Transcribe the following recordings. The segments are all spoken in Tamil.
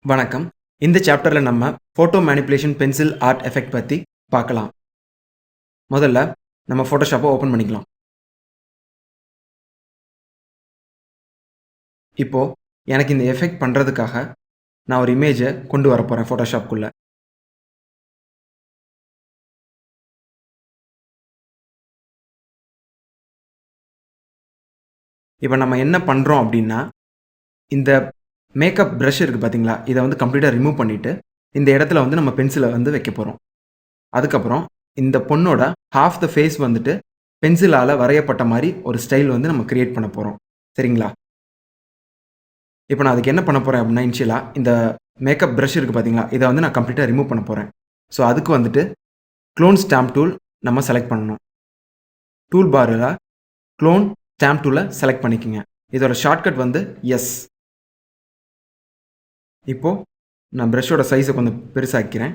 வணக்கம். இந்த சாப்டர்ல நம்ம photo manipulation pencil art effect பத்தி பார்க்கலாம். முதல்ல நம்ம ஃபோட்டோஷாப்ப ஓப்பன் பண்ணிக்கலாம். இப்போ எனக்கு இந்த எஃபெக்ட் பண்றதுக்காக நான் ஒரு இமேஜ கொண்டு வரப்போறேன் ஃபோட்டோஷாப்க்குள்ள. இப்ப நம்ம என்ன பண்றோம் அப்டின்னா, இந்த மேக்கப் பிரஷ் இருக்கு பார்த்தீங்களா? இத வந்து கம்ப்ளீட்டா ரிமூவ் பண்ணிட்டு, இந்த இடத்துல வந்து நம்ம பென்சில வந்து வைக்கப் போறோம். அதுக்கப்புறம் இந்த பொண்ணோட ஹால்ஃப் த ஃபேஸ் வந்துட்டு பென்சிலால வரையப்பட்ட மாரி ஒரு ஸ்டைல் வந்து நம்ம கிரியேட் பண்ண போறோம். சரிங்களா? இப்ப நான் அதுக்கு என்ன பண்ண போறேன் அப்டின்னா, இனிஷியலா இந்த மேக்கப் பிரஷ் இருக்கு பார்த்தீங்களா? இத வந்து நான் கம்ப்ளீட்டா ரிமூவ் பண்ண போறேன். ஸோ அதுக்கு வந்துட்டு க்ளோன் ஸ்டாம்ப் டூல் நம்ம செலக்ட் பண்ணணும். டூல் பார்ல க்ளோன் ஸ்டாம்ப் டூல செலக்ட் பண்ணிக்கங்க. இதோட ஷார்ட்கட் வந்து எஸ். இப்போ நான் பிரஷ்ஷோட சைஸ கொஞ்சம் பெருசாக்கிறேன்.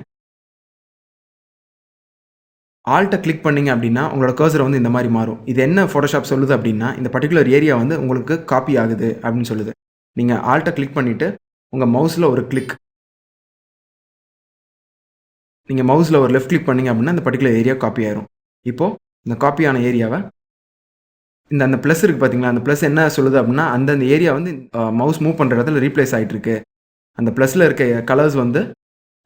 ஆல்ட்ட கிளிக் பண்ணீங்க அப்டின்னா, உங்களோட கர்சர் வந்து இந்த மாரி மாறும். இது என்ன ஃபோட்டோஷாப் சொல்லுது அப்டின்னா, இந்த பர்ட்டிகுலர் ஏரியா வந்து உங்களுக்கு காப்பி ஆகுது அப்டின்னு சொல்லுது. நீங்க ஆல்ட்ட கிளிக் பண்ணிட்டு, உங்க மவுஸ்ல ஒரு கிளிக். நீங்க மவுஸ்ல ஒரு லெஃப்ட் கிளிக் பண்ணீங்க அப்டின்னா, இந்த பர்ட்டிகுலர் ஏரியா காப்பி ஆயிரும். இப்போ இந்த காப்பி ஆன ஏரியாவ அந்த பிளஸ் இருக்கு பார்த்தீங்களா? அந்த பிளஸ் என்ன சொல்லுது அப்டின்னா, அந்தந்த ஏரியா வந்து மவுஸ் மூவ் பண்ற இடத்துல ரீப்ளேஸ் ஆயிட்டுருக்கு. அந்த பிளஸ்ல இருக்க கலர்ஸ் வந்து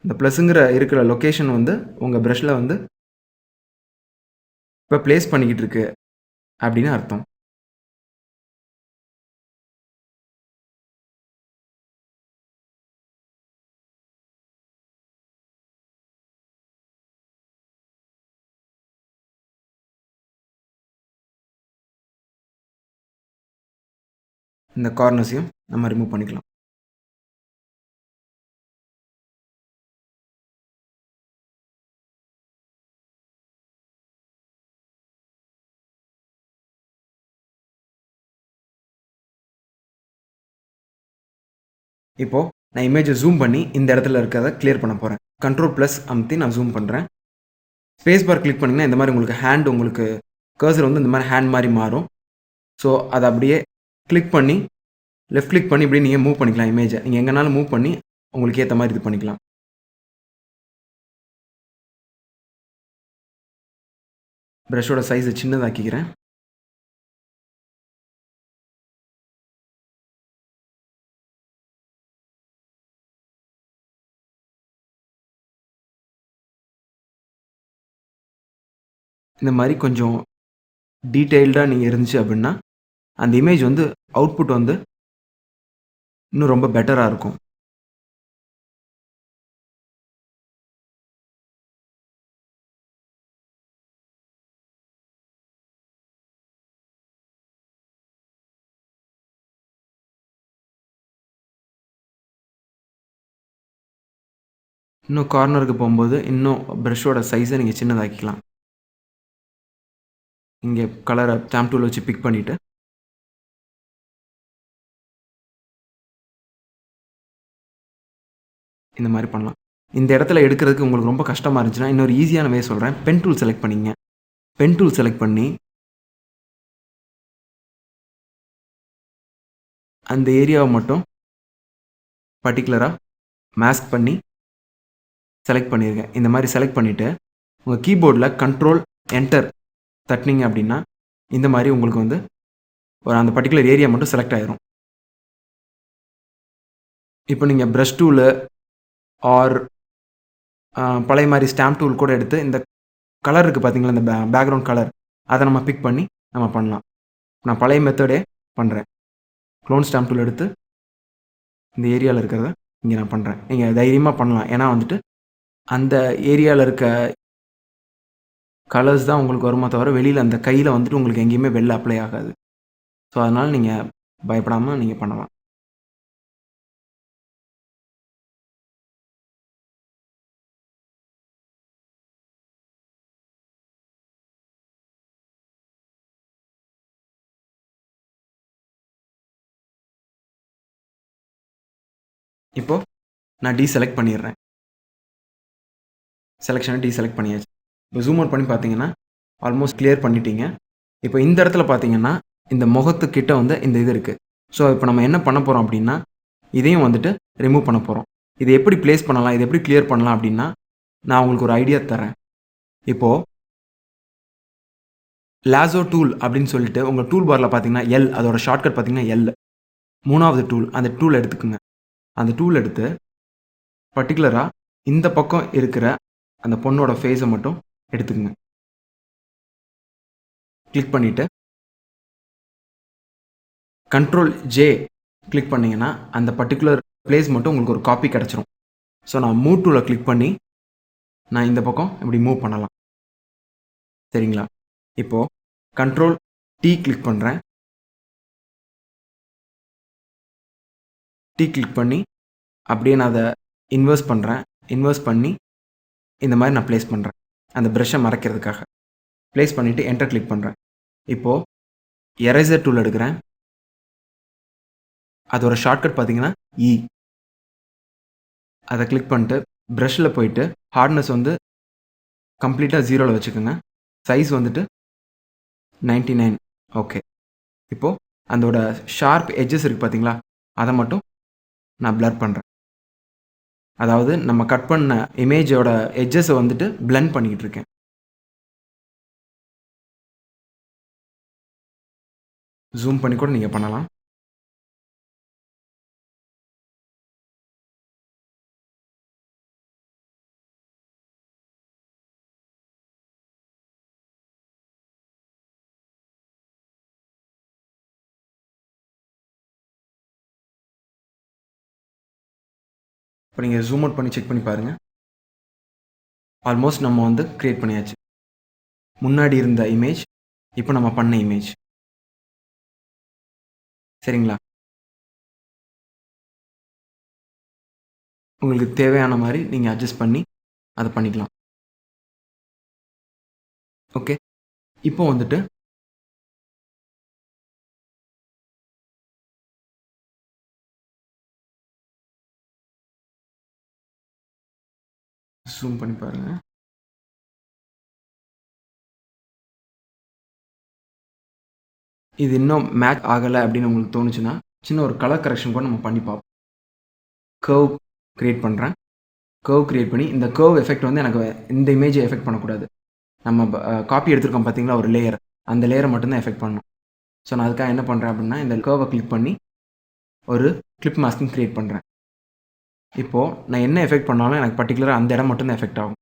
இந்த பிளஸ்ங்கிற இருக்கிற லொகேஷன் வந்து உங்க பிரஷ்ல வந்து இப்ப பிளேஸ் பண்ணிக்கிட்டு இருக்கு அப்டின்னு அர்த்தம். இந்த கார்னர்ஸையும் நம்ம ரிமூவ் பண்ணிக்கலாம். இப்போ நான் இமேஜ ஜூம் பண்ணி இந்த இடத்துல இருக்கிறத கிளியர் பண்ண போறேன். கண்ட்ரோல் பிளஸ் அமுத்தி நான் ஜூம் பண்றேன். ஸ்பேஸ் பார் கிளிக் பண்ணீங்கன்னா, இந்த மாரி உங்களுக்கு கர்சர் வந்து இந்த மாரி ஹேண்ட் மாரி மாறும். ஸோ அத அப்படியே கிளிக் பண்ணி, லெஃப்ட் கிளிக் பண்ணி இப்படியே நீங்க மூவ் பண்ணிக்கலாம் இமேஜ. நீங்க எங்கனாலும் மூவ் பண்ணி உங்களுக்கு ஏத்த மாரி இது பண்ணிக்கலாம். பிரஷ்ஷோட சைஸ சின்னதாக்கிக்கிறேன். இந்த மாரி கொஞ்சம் டீட்டெயில்டா நீங்க இருந்துச்சு அப்படின்னா, அந்த இமேஜ் வந்து அவுட்புட் வந்து இன்னும் ரொம்ப பெட்டரா இருக்கும். இன்னும் கார்னருக்கு போம்போது, இன்னும் பிரஷ்ஷோட சைஸ நீங்க சின்னதாக்கிக்கலாம். இங்க கலர ஸ்டாம்ப் டூல் வச்சு பிக் பண்ணிட்டு, இந்த மாரி பண்ணலாம். இந்த இடத்துல எடுக்கிறதுக்கு உங்களுக்கு ரொம்ப கஷ்டமா இருந்துச்சுன்னா, இன்னொரு ஈஸியான வே சொல்றேன். பென் டூல் செலக்ட் பண்ணிக்கங்க. பென் டூல் செலக்ட் பண்ணி, அந்த ஏரியாவ மட்டும் பர்ட்டிகுலரா மாஸ்க் பண்ணி செலக்ட் பண்ணிருங்க. இந்த மாரி செலக்ட் பண்ணிட்டு, உங்க கீபோர்ட்ல கண்ட்ரோல், என்டர் தட்டுனீங்க அப்படின்னா, இந்த மாரி உங்களுக்கு வந்து ஒரு அந்த பர்ட்டிகுலர் ஏரியா மட்டும் செலக்ட் ஆயிரும். இப்போ நீங்க பிரஷ் டூலு ஆர் பழைய மாரி ஸ்டாம்ப் டூல் கூட எடுத்து இந்த கலர் இருக்கு பார்த்தீங்களா, இந்த பேக்கிரவுண்ட் கலர் அத நம்ம பிக் பண்ணி நம்ம பண்ணலாம். நான் பழைய மெத்தடே பண்றேன். க்ளோன் ஸ்டாம்ப் டூல் எடுத்து இந்த ஏரியால இருக்கிறத இங்க நான் பண்றேன். நீங்க தைரியமா பண்ணலாம். ஏன்னா வந்துட்டு அந்த ஏரியால இருக்க கலர்ஸ் தான் உங்களுக்கு வருமே தவிர, வெளியில அந்த கையில வந்துட்டு உங்களுக்கு எங்கேயுமே வெள்ள அப்ளை ஆகாது. ஸோ அதனால நீங்க பயப்படாம நீங்க பண்ணலாம். இப்போ நான் டீசெலக்ட் பண்ணிடுறேன். செலக்ஷன டீசெலக்ட் பண்ணியாச்சு. இப்போ ஜூம் அவுட் பண்ணி பார்த்தீங்கன்னா, ஆல்மோஸ்ட் கிளியர் பண்ணிட்டீங்க. இப்போ இந்த இடத்துல பார்த்தீங்கன்னா, இந்த முகத்துக்கிட்ட வந்து இந்த இது இருக்கு. ஸோ இப்போ நம்ம என்ன பண்ண போறோம் அப்டின்னா, இதையும் வந்துட்டு ரிமூவ் பண்ண போறோம். இத எப்படி பிளேஸ் பண்ணலாம்? இத எப்படி கிளியர் பண்ணலாம் அப்டின்னா, நான் உங்களுக்கு ஒரு ஐடியா தர்றேன். இப்போ லாசோ டூல் அப்டின்னு சொல்லிட்டு உங்க டூல் பார்ல பார்த்தீங்கன்னா, எல் அதோட ஷார்ட்கட் பார்த்தீங்கன்னா எல். 3வது டூல் அந்த டூல் எடுத்துக்கங்க. அந்த டூல் எடுத்து பர்ட்டிகுலரா இந்த பக்கம் இருக்கிற அந்த பொண்ணோட ஃபேஸ மட்டும் எடுத்துக்கங்க. கிளிக் பண்ணிட்டு கண்ட்ரோல் ஜே கிளிக் பண்ணீங்கன்னா, அந்த பர்ட்டிகுலர் பிளேஸ் மட்டும் உங்களுக்கு ஒரு காப்பி கெடைச்சிரும். ஸோ நான் மூவ் டூல கிளிக் பண்ணி, நான் இந்த பக்கம் இப்படி மூவ் பண்ணலாம். சரிங்களா? இப்போ கண்ட்ரோல் டி கிளிக் பண்றேன். டி கிளிக் பண்ணி, அப்படியே நான் அத இன்வெர்ஸ் பண்றேன். இன்வெர்ஸ் பண்ணி, இந்த மாரி நான் பிளேஸ் பண்றேன். அந்த பிரஷ்ஷ மறைக்கிறதுக்காக. பிளேஸ் பண்ணிட்டு என்டர் கிளிக் பண்றேன். இப்போ எரேசர் டூல் எடுக்கிறேன். அதோட ஷார்ட்கட் பார்த்தீங்கன்னா, இ. அத கிளிக் பண்ணிட்டு, பிரஷ்ல போயிட்டு, ஹார்ட்னஸ் வந்து கம்ப்ளீட்டா 0ல வச்சுக்கங்க. சைஸ் வந்துட்டு 99 ஓகே. இப்போ அதோட ஷார்ப் எட்ஜஸ் இருக்கு பார்த்தீங்களா? அத மட்டும் நான் பிளர் பண்றேன். அதாவது நம்ம கட் பண்ண இமேஜோட எட்ஜஸ வந்துட்டு பிளெண்ட் பண்ணிக்கிட்டு இருக்கேன். ஜூம் பண்ணி கூட நீங்க பண்ணலாம். இப்ப நீங்க ஜூம் அவுட் பண்ணி செக் பண்ணி பாருங்க. ஆல்மோஸ்ட் நம்ம வந்து கிரியேட் பண்ணியாச்சு. முன்னாடி இருந்த இமேஜ், இப்ப நம்ம பண்ண இமேஜ். சரிங்களா? உங்களுக்கு தேவையான மாரி நீங்க அட்ஜஸ்ட் பண்ணி அத பண்ணிக்கலாம். ஓகே. இப்போ வந்துட்டு ஜூம் பண்ணி பாருங்க. இது இன்னும் மேட்ச் ஆகல அப்படின்னு உங்களுக்கு தோணுச்சுன்னா, சின்ன ஒரு கலர் கரெக்ஷன் கூட நம்ம பண்ணி பார்ப்போம். கர்வ் கிரியேட் பண்றேன். கர்வ் கிரியேட் பண்ணி இந்த கர்வ் எஃபெக்ட் வந்து எனக்கு இந்த இமேஜ எஃபெக்ட் பண்ணக்கூடாது. நம்ம காப்பி எடுத்திருக்கோம் பார்த்தீங்களா ஒரு லேயர். அந்த லேயர மட்டும் தான் எஃபெக்ட் பண்ணணும். ஸோ நான் அதுக்காக என்ன பண்றேன் அப்படின்னா, இந்த கர்வ கிளிக் பண்ணி ஒரு கிளிப் மாஸ்கிங் கிரியேட் பண்றேன். இப்போ நான் என்ன எஃபெக்ட் பண்ணாலும் எனக்கு பர்ட்டிகுலரா அந்த இடம் மட்டும் தான் எஃபெக்ட் ஆகும்.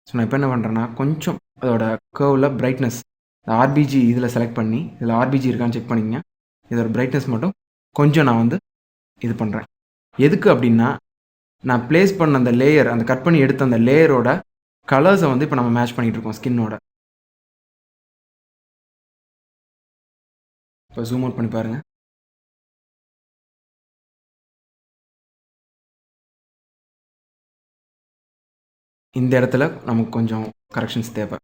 ஸோ நான் இப்போ என்ன பண்றேன்னா, கொஞ்சம் அதோட கர்வ்ல பிரைட்னஸ் இந்த ஆர்பிஜி இதில செலக்ட் பண்ணி, இதில ஆர்பிஜி இருக்கான்னு செக் பண்ணிக்கங்க. இதோட பிரைட்னஸ் மட்டும் கொஞ்சம் நான் வந்து இது பண்றேன். எதுக்கு அப்படின்னா, நான் பிளேஸ் பண்ண அந்த லேயர், அந்த கட் பண்ணி எடுத்த அந்த லேயரோட கலர்ஸ வந்து இப்போ நம்ம மேட்ச் பண்ணிட்டு இருக்கோம் ஸ்கின்னோட. இப்போ ஜூம் அவுட் பண்ணி பாருங்க. இந்த இடத்துல நமக்கு கொஞ்சம் கரெக்ஷன்ஸ் தேவை.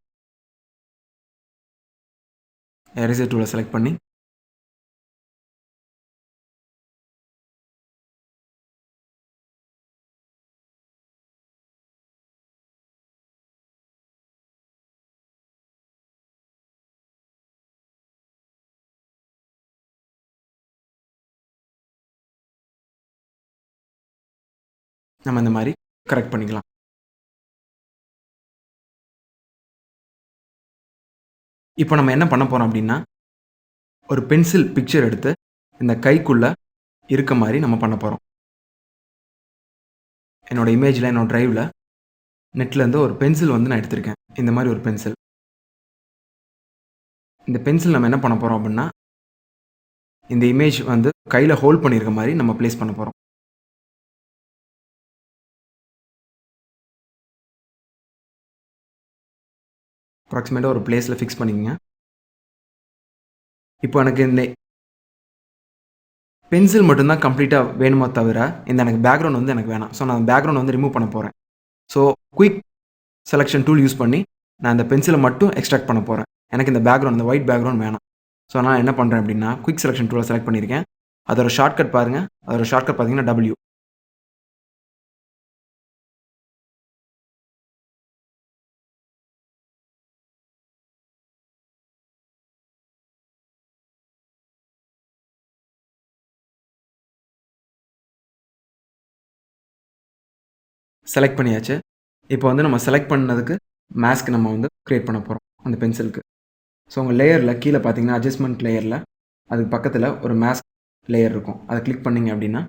எரேசர் டூல செலக்ட் பண்ணி நம்ம இந்த மாரி கரெக்ட் பண்ணிக்கலாம். இப்போ நம்ம என்ன பண்ண போறோம் அப்படின்னா, ஒரு பென்சில் பிக்சர் எடுத்து இந்த கைக்குள்ள இருக்க மாரி நம்ம பண்ண போறோம். என்னோட இமேஜ்ல, என்னோட டிரைவ்ல நெட்லேருந்து ஒரு பென்சில் வந்து நான் எடுத்திருக்கேன். இந்த மாரி ஒரு பென்சில். இந்த பென்சில் நம்ம என்ன பண்ண போறோம் அப்படின்னா, இந்த இமேஜ் வந்து கையில ஹோல்ட் பண்ணியிருக்க மாரி நம்ம பிளேஸ் பண்ண போறோம். அப்ராக்ஸிமேட்டா ஒரு பிளேஸ்ல ஃபிக்ஸ் பண்ணிக்கங்க. இப்போ எனக்கு இந்த பென்சில் மட்டும் தான் கம்ப்ளீட்டா வேணுமோ தவிர, இந்த எனக்கு பேக்கிரவுண்ட் வந்து எனக்கு வேணாம். ஸோ நான் பேக்கிரவுண்ட் வந்து ரிமூவ் பண்ண போறேன். So quick selection tool use பண்ணி நான் இந்த பென்சில மட்டும் எக்ஸ்ட்ராக்ட் பண்ண போறேன். எனக்கு இந்த பேக்கிரவுண்ட், இந்த ஒயிட் பேக்கிரவுண்ட் வேணாம். ஸோ நான் என்ன பண்றேன் அப்படின்னா, குயிக் செலக்ஷன் டூல செலக்ட் பண்ணியிருக்கேன். அதோட ஷார்ட்கட் பாருங்க. அதோட ஷார்ட்கட் பார்த்தீங்கன்னா W. செலக்ட் பண்ணியாச்சு. இப்போ வந்து நம்ம செலக்ட் பண்ணதுக்கு மாஸ்க் நம்ம வந்து கிரியேட் பண்ண போறோம் அந்த பென்சிலுக்கு. ஸோ உங்க லேயர்ல கீழ பார்த்தீங்கன்னா, அட்ஜஸ்ட்மென்ட் லேயர்ல அதுக்கு பக்கத்துல ஒரு மாஸ்க் லேயர் இருக்கும். அத கிளிக் பண்ணீங்க அப்டின்னா,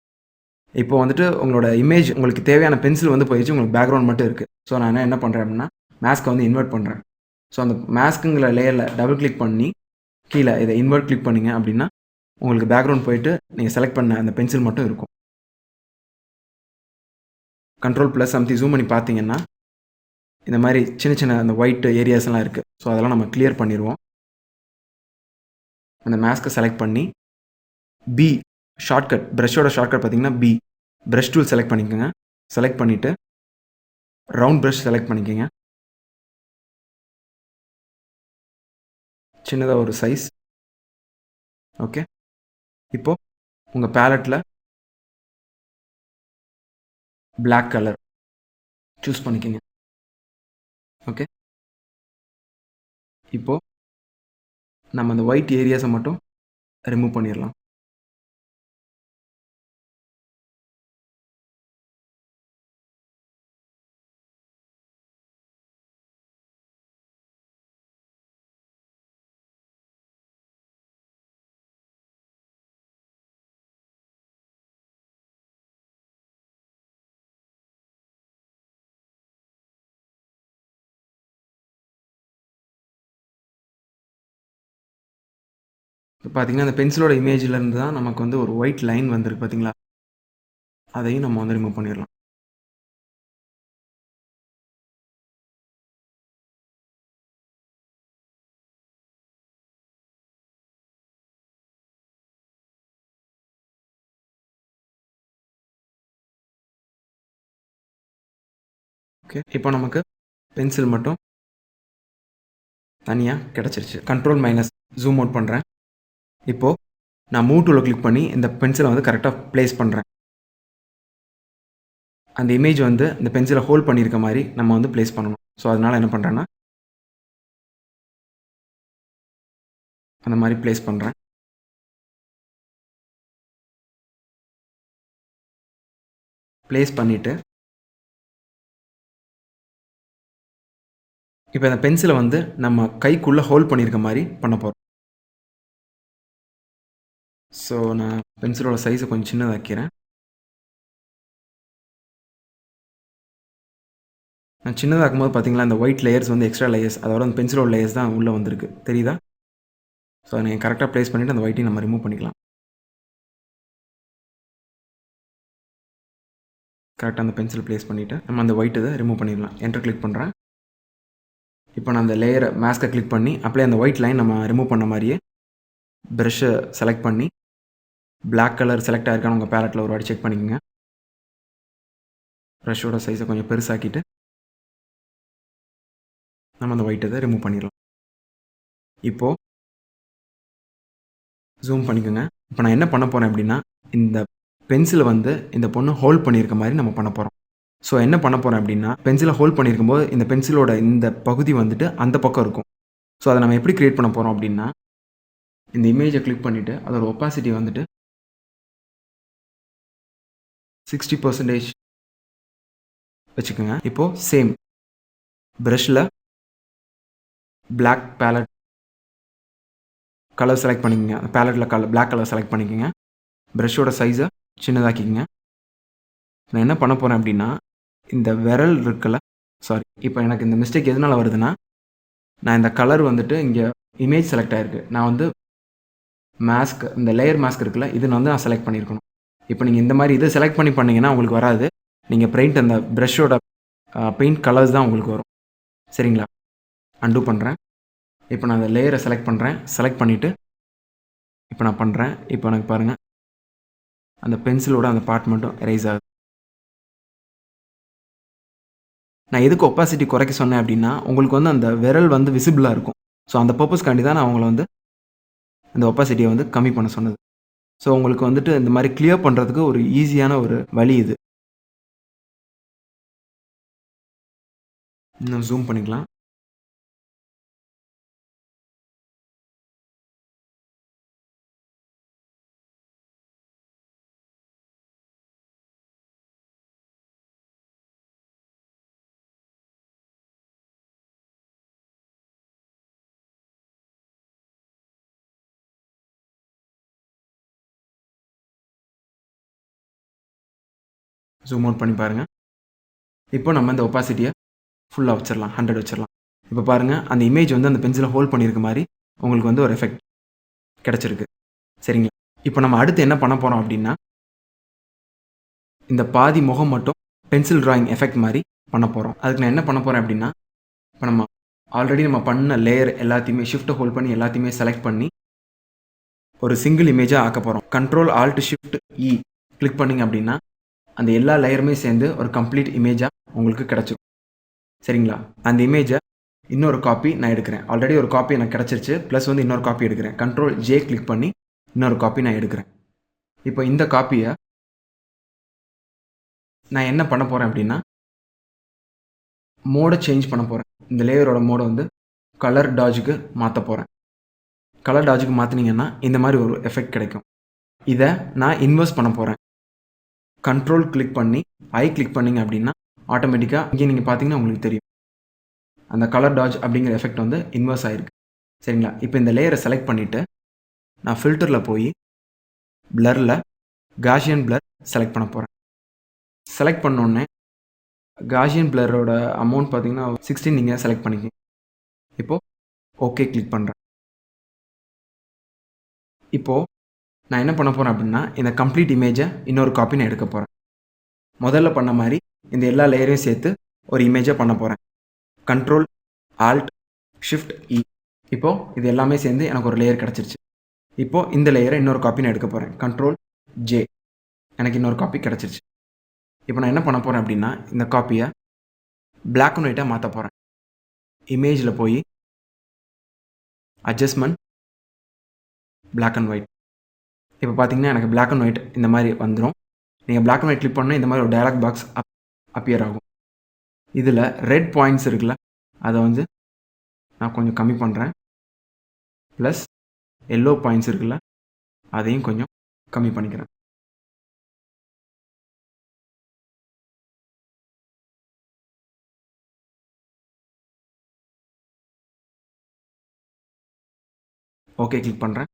இப்போ வந்துட்டு உங்களோட இமேஜ் உங்களுக்கு தேவையான பென்சில் வந்து போயிருச்சு. உங்களுக்கு பேக்கிரவுண்ட் மட்டும் இருக்கு. ஸோ நான் என்ன பண்றேன் அப்டின்னா, மாஸ்க்க வந்து இன்வெர்ட் பண்றேன். ஸோ அந்த மாஸ்க்குங்கிற லேயர்ல டபுள் கிளிக் பண்ணி, கீழ இத இன்வெர்ட் கிளிக் பண்ணீங்க அப்டின்னா, உங்களுக்கு பேக்கிரவுண்ட் போயிட்டு நீங்க செலக்ட் பண்ண அந்த பென்சில் மட்டும் இருக்கும். கண்ட்ரோல் பிளஸ் அமுத்தி ஜூம் பண்ணி பார்த்தீங்கன்னா, இந்த மாரி சின்ன சின்ன அந்த ஒயிட் ஏரியாஸ்லாம் இருக்கு. ஸோ அதெல்லாம் நம்ம கிளியர் பண்ணிருவோம். அந்த மாஸ்க்க செலக்ட் பண்ணி, பி ஷார்ட்கட் பிரஷ்ஷோட ஷார்ட்கட் பார்த்தீங்கன்னா, பிரஷ் டூல் செலக்ட் பண்ணிக்கோங்க. செலக்ட் பண்ணிட்டு, ரவுண்ட் பிரஷ் செலக்ட் பண்ணிக்கங்க. சின்னதா ஒரு சைஸ். ஓகே. இப்போ உங்க பேலட்ல பிளாக் கலர் சூஸ் பண்ணிக்கங்க. ஓகே. இப்போ நம்ம அந்த ஒயிட் ஏரியாஸ மட்டும் ரிமூவ் பண்ணிரலாம். இப்ப பார்த்தீங்கன்னா, அந்த பென்சிலோட இமேஜ்ல இருந்து தான் நமக்கு வந்து ஒரு ஒயிட் லைன் வந்திருக்கு பார்த்தீங்களா? அதையும் நம்ம வந்து ரிமூவ் பண்ணிரலாம். ஓகே. இப்போ நமக்கு பென்சில் மட்டும் தனியா கிடைச்சிருச்சு. கண்ட்ரோல் மைனஸ் ஜூம் அவுட் பண்றேன். இப்போ நான் மூவ் டூல கிளிக் பண்ணி இந்த பென்சில வந்து கரெக்ட்டா பிளேஸ் பண்றேன். அந்த இமேஜ் வந்து இந்த பென்சில ஹோல்ட் பண்ணியிருக்க மாரி நம்ம வந்து பிளேஸ் பண்ணணும். ஸோ அதனால என்ன பண்றேன்னா, அந்த மாரி பிளேஸ் பண்றேன். பிளேஸ் பண்ணிட்டு, இப்ப இந்த பென்சில வந்து நம்ம கைக்குள்ள ஹோல்ட் பண்ணியிருக்க மாரி பண்ண போறோம். ஸோ நான் பென்சிலோட சைஸ கொஞ்சம் சின்னதாக்கிறேன். நான் சின்னதாக்கும்போது பார்த்தீங்களா, அந்த ஒயிட் லேயர்ஸ் வந்து எக்ஸ்ட்ரா லேயர்ஸ் அதோட அந்த பென்சிலோட லேயர்ஸ் தான் உள்ள வந்திருக்கு. தெரியுதா? ஸோ நீங்க கரெக்ட்டா பிளேஸ் பண்ணிட்டு அந்த ஒயிட்டையும் நம்ம ரிமூவ் பண்ணிக்கலாம். கரெக்ட்டா அந்த பென்சில் பிளேஸ் பண்ணிட்டு, நம்ம அந்த ஒயிட் இத ரிமூவ் பண்ணிடலாம். என்டர் கிளிக் பண்றேன். இப்போ நான் அந்த லேயர மாஸ்க்க கிளிக் பண்ணி, அப்படியே அந்த ஒயிட் லைன் நம்ம ரிமூவ் பண்ண மாரியே பிரஷ்ஷ செலக்ட் பண்ணி, பிளாக் கலர் செலக்ட் ஆயிருக்கான்னு உங்க பேலட்ல ஒரு வாட்டி செக் பண்ணிக்கங்க. பிரஷ்ஷோட சைஸ கொஞ்சம் பெருசாக்கிட்டு, நம்ம அந்த ஒயிட் இத ரிமூவ் பண்ணிடலாம். இப்போ ஜூம் பண்ணிக்கோங்க. இப்போ நான் என்ன பண்ண போறேன் அப்படின்னா, இந்த பென்சில வந்து இந்த பொண்ணு ஹோல்ட் பண்ணியிருக்க மாரி நம்ம பண்ண போறோம். ஸோ என்ன பண்ண போறேன் அப்படின்னா, பென்சில ஹோல்ட் பண்ணியிருக்கும்போது, இந்த பென்சிலோட இந்த பகுதி வந்துட்டு அந்த பக்கம் இருக்கும். ஸோ அத நம்ம எப்படி கிரியேட் பண்ண போறோம் அப்படின்னா, இந்த இமேஜ கிளிக் பண்ணிட்டு, அதோட ஒப்பாசிட்டி வந்துட்டு 60% வச்சுக்கோங்க. இப்போ சேம் பிரஷ்ல பிளாக் பேலட் கலர் செலக்ட் பண்ணிக்கங்க. பேலட்ல பிளாக் கலர் செலக்ட் பண்ணிக்கங்க. பிரஷ்ஷோட சைஸ சின்னதாக்கிக்கங்க. நான் என்ன பண்ண போறேன் அப்படின்னா, இந்த விரல் இருக்குல்ல, சாரி இப்போ எனக்கு இந்த மிஸ்டேக் எதனால வருதுன்னா, நான் இந்த கலர் வந்துட்டு இங்க இமேஜ் செலக்ட் ஆயிருக்கு. நான் வந்து மாஸ்க் இந்த லேயர் மாஸ்க் இருக்குல்ல, இது வந்து நான் செலக்ட் பண்ணியிருக்கணும். இப்போ நீங்க இந்த மாரி இத செலக்ட் பண்ணி பண்ணீங்கன்னா உங்களுக்கு வராது. நீங்க அந்த பிரஷ்ஷோட பெயிண்ட் கலர்ஸ் தான் உங்களுக்கு வரும். சரிங்களா? அன்டூ பண்றேன். இப்போ நான் அந்த லேயர செலக்ட் பண்றேன். செலக்ட் பண்ணிட்டு, இப்போ நான் பண்றேன். இப்போ எனக்கு பாருங்க, அந்த பென்சிலோட அந்த பார்ட் மட்டும் எரேஸ் ஆகுது. நான் எதுக்கு ஒப்பாசிட்டி குறைக்க சொன்னேன் அப்டின்னா, உங்களுக்கு வந்து அந்த விரல் வந்து விசிபிளா இருக்கும். ஸோ அந்த பர்ப்பஸ்க்காண்டி தான் நான் உங்கள வந்து அந்த ஒப்பாசிட்டிய வந்து கம்மி பண்ண சொன்னது. ஸோ உங்களுக்கு வந்துட்டு இந்த மாரி கிளியர் பண்றதுக்கு ஒரு ஈஸியான ஒரு வழி இது. இன்னும் ஜூம் பண்ணிக்கலாம். ஜூம் அவுட் பண்ணி பாருங்கள். இப்போ நம்ம இந்த ஒப்பாசிட்டியை ஃபுல்லாக வச்சிடலாம், 100 வச்சிடலாம். இப்போ பாருங்கள், அந்த இமேஜ் வந்து அந்த பென்சிலை ஹோல்ட் பண்ணியிருக்க மாதிரி உங்களுக்கு வந்து ஒரு எஃபெக்ட் கிடச்சிருக்கு. சரிங்களா? இப்போ நம்ம அடுத்து என்ன பண்ண போகிறோம் அப்படின்னா, இந்த பாதி முகம் மட்டும் பென்சில் டிராயிங் எஃபெக்ட் மாதிரி பண்ண போகிறோம். அதுக்கு நான் என்ன பண்ண போகிறேன் அப்படின்னா, இப்போ நம்ம ஆல்ரெடி நம்ம பண்ண லேயர் எல்லாத்தையுமே ஷிஃப்ட்டை ஹோல்ட் பண்ணி எல்லாத்தையுமே செலக்ட் பண்ணி ஒரு சிங்கிள் இமேஜாக ஆக்க போகிறோம். கண்ட்ரோல் ஆல்ட் ஷிஃப்ட் இ கிளிக் பண்ணிங்க அப்படின்னா அந்த எல்லா லேயருமே சேர்ந்து ஒரு கம்ப்ளீட் இமேஜாக உங்களுக்கு கிடச்சிரும். சரிங்களா? அந்த இமேஜை இன்னொரு காப்பி நான் எடுக்கிறேன். ஆல்ரெடி ஒரு காப்பி எனக்கு கிடச்சிருச்சு. ப்ளஸ் வந்து இன்னொரு காப்பி எடுக்கிறேன். கண்ட்ரோல் ஜே கிளிக் பண்ணி இன்னொரு காப்பி நான் எடுக்கிறேன். இப்போ இந்த காப்பியை நான் என்ன பண்ண போகிறேன் அப்படின்னா, மோடை சேஞ்ச் பண்ண போகிறேன். இந்த லேயரோட மோடை வந்து கலர் டாஜுக்கு மாற்ற போகிறேன். கலர் டாஜுக்கு மாற்றினீங்கன்னா இந்த மாதிரி ஒரு எஃபெக்ட் கிடைக்கும். இதை நான் இன்வெர்ஸ் பண்ண போகிறேன். கண்ட்ரோல் கிளிக் பண்ணி கிளிக் பண்ணிங்க அப்படின்னா ஆட்டோமேட்டிக்காக இங்கே நீங்கள் பார்த்தீங்கன்னா உங்களுக்கு தெரியும். அந்த கலர் டாஜ் அப்படிங்கிற எஃபெக்ட் வந்து இன்வெர்ஸ் ஆகிருக்கு. சரிங்களா? இப்போ இந்த லேயரை செலக்ட் பண்ணிவிட்டு நான் ஃபில்டரில் போய் பிளரில் காஷியன் பிளர் செலக்ட் பண்ண போகிறேன். செலக்ட் பண்ணோடனே காஷியன் பிளரோட அமௌண்ட் பார்த்தீங்கன்னா 16 நீங்கள் செலக்ட் பண்ணிக்கிங்க. இப்போது ஓகே கிளிக் பண்ணுறேன். இப்போது நான் என்ன பண்ண போகிறேன் அப்படின்னா, இந்த கம்ப்ளீட் இமேஜை இன்னொரு காப்பி நான் எடுக்க போகிறேன். முதல்ல பண்ண மாதிரி இந்த எல்லா லேயரையும் சேர்த்து ஒரு இமேஜை பண்ண போகிறேன். கண்ட்ரோல் ஆல்ட் ஷிஃப்ட் இ. இப்போது இது எல்லாமே சேர்ந்து எனக்கு ஒரு லேயர் கிடச்சிருச்சு. இப்போது இந்த லேயரை இன்னொரு காப்பி நான் எடுக்க போகிறேன். Control J. எனக்கு இன்னொரு காப்பி கிடச்சிருச்சு. இப்போ நான் என்ன பண்ண போகிறேன் அப்படின்னா, இந்த காப்பியை பிளாக் அண்ட் ஒயிட்டாக மாற்ற போகிறேன். இமேஜில் போய் அட்ஜஸ்ட்மெண்ட் பிளாக் அண்ட் ஒயிட். இப்போ பார்த்தீங்கன்னா எனக்கு பிளாக் அண்ட் ஒயிட் இந்த மாதிரி வந்துடும். நீங்கள் பிளாக் அண்ட் ஒயிட் கிளிக் பண்ணால் இந்த மாதிரி ஒரு டயலாக் பாக்ஸ் அப்பியர் ஆகும். இதில் ரெட் பாயிண்ட்ஸ் இருக்குல்ல, அதை வந்து நான் கொஞ்சம் கம்மி பண்ணுறேன். ப்ளஸ் எல்லோ பாயிண்ட்ஸ் இருக்குல்ல, அதையும் கொஞ்சம் கம்மி பண்ணிக்கிறேன். ஓகே கிளிக் பண்ணுறேன்.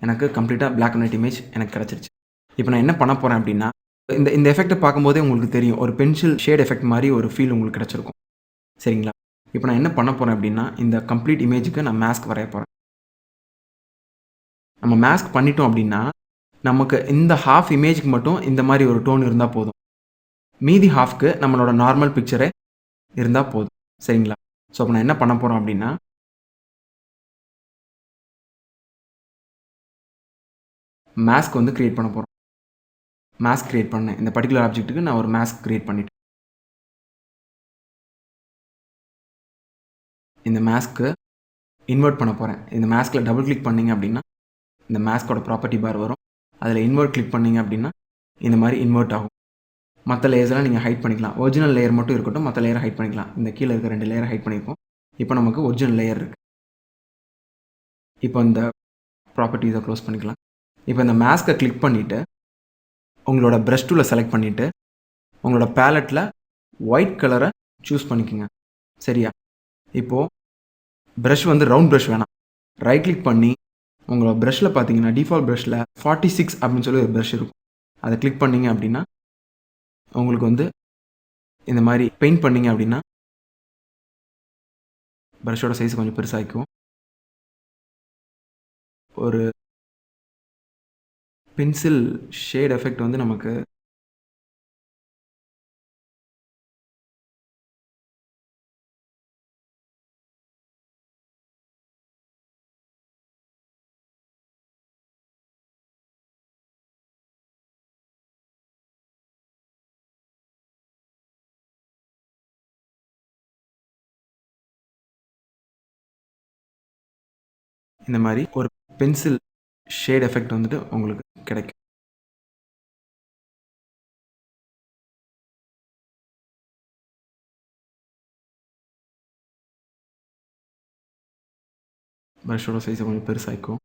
எனக்கு கம்ப்ளீட்டாக பிளாக் அண்ட் ஒயிட் இமேஜ் எனக்கு கிடச்சிருச்சு. இப்போ நான் என்ன பண்ண போகிறேன் அப்படின்னா, இந்த இந்த எஃபெக்ட்டை பார்க்கும்போதே உங்களுக்கு தெரியும். ஒரு பென்சில் ஷேட் எஃபெக்ட் மாதிரி ஒரு ஃபீல் உங்களுக்கு கிடச்சிருக்கும். சரிங்களா? இப்போ நான் என்ன பண்ண போகிறேன் அப்படின்னா, இந்த கம்ப்ளீட் இமேஜுக்கு நான் மாஸ்க் வரைய போகிறேன். நம்ம மாஸ்க் பண்ணிட்டோம் அப்படின்னா, நமக்கு இந்த ஹாஃப் இமேஜுக்கு மட்டும் இந்த மாதிரி ஒரு டோன் இருந்தால் போதும். மீதி ஹாஃப்க்கு நம்மளோட நார்மல் பிக்சரே இருந்தால் போதும். சரிங்களா? ஸோ அப்போ நான் என்ன பண்ண போகிறோம் அப்படின்னா, மாஸ்க் வந்து கிரியேட் பண்ண போகிறோம். மாஸ்க் கிரியேட் பண்ணேன். இந்த பர்டிகுலர் ஆப்ஜெக்ட்டுக்கு நான் ஒரு மாஸ்க் கிரியேட் பண்ணிட்டேன். இந்த மாஸ்க்கு இன்வெர்ட் பண்ண போகிறேன். இந்த மாஸ்கில் டபுள் கிளிக் பண்ணிங்க அப்படின்னா, இந்த மாஸ்கோட ப்ராப்பர்ட்டி பார் வரும். அதில் இன்வெர்ட் கிளிக் பண்ணிங்க அப்படின்னா, இந்த மாதிரி இன்வெர்ட் ஆகும். மற்ற லேயர்ஸ்லாம் நீங்கள் ஹைட் பண்ணிக்கலாம். ஒரிஜினல் லேயர் மட்டும் இருக்கட்டும், மற்ற லேயரை ஹைட் பண்ணிக்கலாம். இந்த கீழே இருக்க 2 லேயரை ஹைட் பண்ணியிருக்கோம். இப்போ நமக்கு ஒரிஜினல் லேயர் இருக்குது. இப்போ இந்த ப்ராப்பர்ட்டிஸை க்ளோஸ் பண்ணிக்கலாம். இப்போ இந்த மாஸ்க்கை கிளிக் பண்ணிவிட்டு உங்களோட ப்ரஷ் டூலை செலக்ட் பண்ணிவிட்டு உங்களோட பேலட்டில் ஒயிட் கலரை சூஸ் பண்ணிக்கோங்க. சரியா? இப்போது ப்ரஷ் வந்து ரவுண்ட் ப்ரஷ் வேணாம். ரைட் கிளிக் பண்ணி உங்களோட ப்ரஷ்ஷில் பார்த்தீங்கன்னா டிஃபால்ட் ப்ரஷ்ஷில் 46 அப்படின்னு சொல்லி ஒரு ப்ரஷ் இருக்கும். அதை கிளிக் பண்ணிங்க அப்படின்னா உங்களுக்கு வந்து இந்த மாதிரி பெயிண்ட் பண்ணிங்க அப்படின்னா ப்ரஷ்ஷோட சைஸ் கொஞ்சம் பெருசாகிக்கும். ஒரு பென்சில் ஷேட் எஃபெக்ட் வந்து நமக்கு இந்த மாதிரி ஒரு பென்சில் ஷேட் எஃபெக்ட் வந்துட்டு உங்களுக்கு கிடைக்கும். ப்ரஷ்ஷோட சைஸை கொஞ்சம் பெருசாகிக்கும்.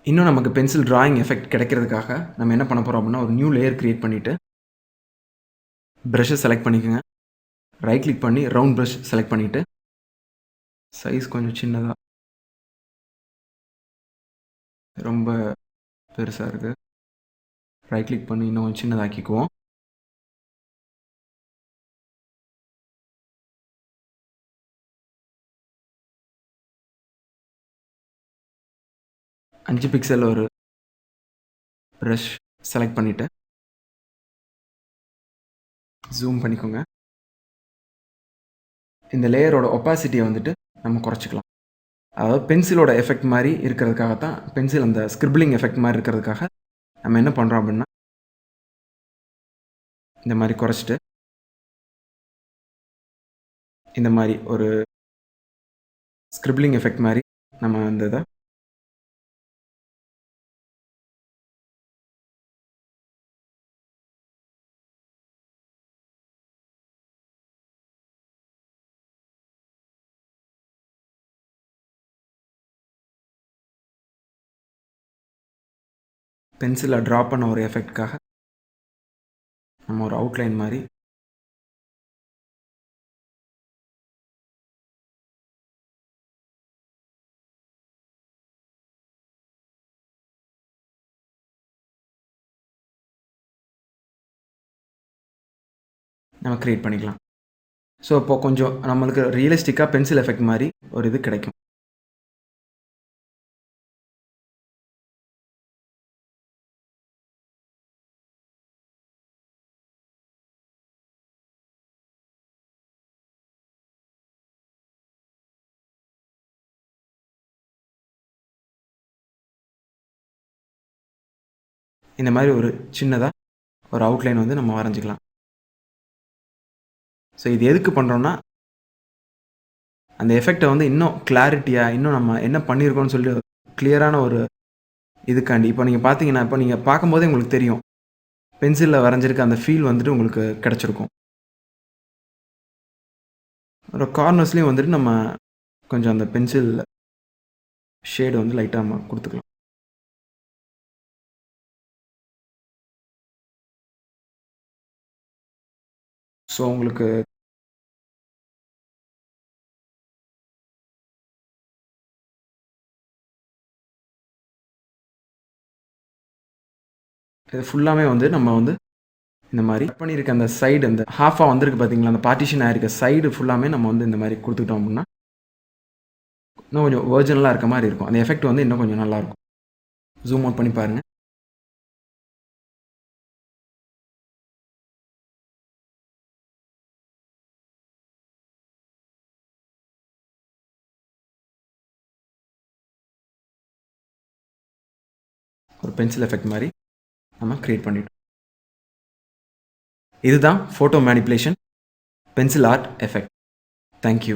இன்னும் நமக்கு பென்சில் டிராயிங் எஃபெக்ட் கிடைக்கிறதுக்காக நம்ம என்ன பண்ண போகிறோம் அப்படின்னா, ஒரு நியூ லேயர் கிரியேட் பண்ணிவிட்டு ப்ரஷ்ஷை செலக்ட் பண்ணிக்கோங்க. ரைட் கிளிக் பண்ணி ரவுண்ட் ப்ரஷ் செலக்ட் பண்ணிவிட்டு சைஸ் கொஞ்சம் சின்னதாக, ரொம்ப பெருசாக இருக்குது. ரைட் கிளிக் பண்ணி இன்னும் கொஞ்சம் சின்னதாக்கிக்குவோம். அஞ்சு பிக்சல் ஒரு ப்ரஷ் செலக்ட் பண்ணிவிட்டு ஜூம் பண்ணிக்கோங்க. இந்த லேயரோட ஒப்பாசிட்டியை வந்துட்டு நம்ம குறைச்சிக்கலாம். அதாவது பென்சிலோட எஃபெக்ட் மாதிரி இருக்கிறதுக்காக தான், பென்சில் அந்த ஸ்கிரிப்ளிங் எஃபெக்ட் மாதிரி இருக்கிறதுக்காக நம்ம என்ன பண்ணுறோம் அப்படின்னா, இந்த மாதிரி குறைச்சிட்டு இந்த மாதிரி ஒரு ஸ்கிரிப்ளிங் எஃபெக்ட் மாதிரி நம்ம அந்த இதை பென்சிலை ட்ரா பண்ண ஒரு எஃபெக்ட்காக நம்ம ஒரு அவுட்லைன் மாதிரி நம்ம க்ரியேட் பண்ணிக்கலாம். ஸோ இப்போது கொஞ்சம் நம்மளுக்கு ரியலிஸ்டிக்காக பென்சில் எஃபெக்ட் மாதிரி ஒரு இது கிடைக்கும். இந்த மாதிரி ஒரு சின்னதாக ஒரு அவுட்லைன் வந்து நம்ம வரைஞ்சிக்கலாம். ஸோ இது எதுக்கு பண்ணுறோன்னா, அந்த எஃபெக்டை வந்து இன்னும் கிளாரிட்டியாக, இன்னும் நம்ம என்ன பண்ணியிருக்கோம்னு சொல்லி கிளியரான ஒரு இதுக்காண்டி. இப்போ நீங்கள் பார்த்தீங்கன்னா, இப்போ நீங்கள் பார்க்கும்போதே உங்களுக்கு தெரியும், பென்சிலில் வரைஞ்சிருக்க அந்த ஃபீல் வந்துட்டு உங்களுக்கு கிடச்சிருக்கும். ஒரு கார்னர்ஸ்லேயும் வந்துட்டு நம்ம கொஞ்சம் அந்த பென்சில் ஷேடு வந்து லைட்டாக நம்ம கொடுத்துக்கலாம். ஸோ உங்களுக்கு இது ஃபுல்லாமே வந்து நம்ம வந்து இந்த மாதிரி கட் பண்ணியிருக்க அந்த சைடு, அந்த ஹாஃபாக வந்திருக்கு பார்த்தீங்களா, அந்த பார்ட்டிஷன் ஆகிருக்க சைடு ஃபுல்லாமே நம்ம வந்து இந்த மாதிரி கொடுத்துக்கிட்டோம் அப்படின்னா இன்னும் கொஞ்சம் ஒரிஜினலாக இருக்க மாதிரி இருக்கும். அந்த எஃபெக்ட் வந்து இன்னும் கொஞ்சம் நல்லாயிருக்கும். ஜூம் அவுட் பண்ணி பாருங்கள். ஒரு பென்சில் எஃபெக்ட் மாதிரி நம்ம க்ரியேட் பண்ணிட்டோம். இதுதான் photo manipulation pencil art effect. Thank you.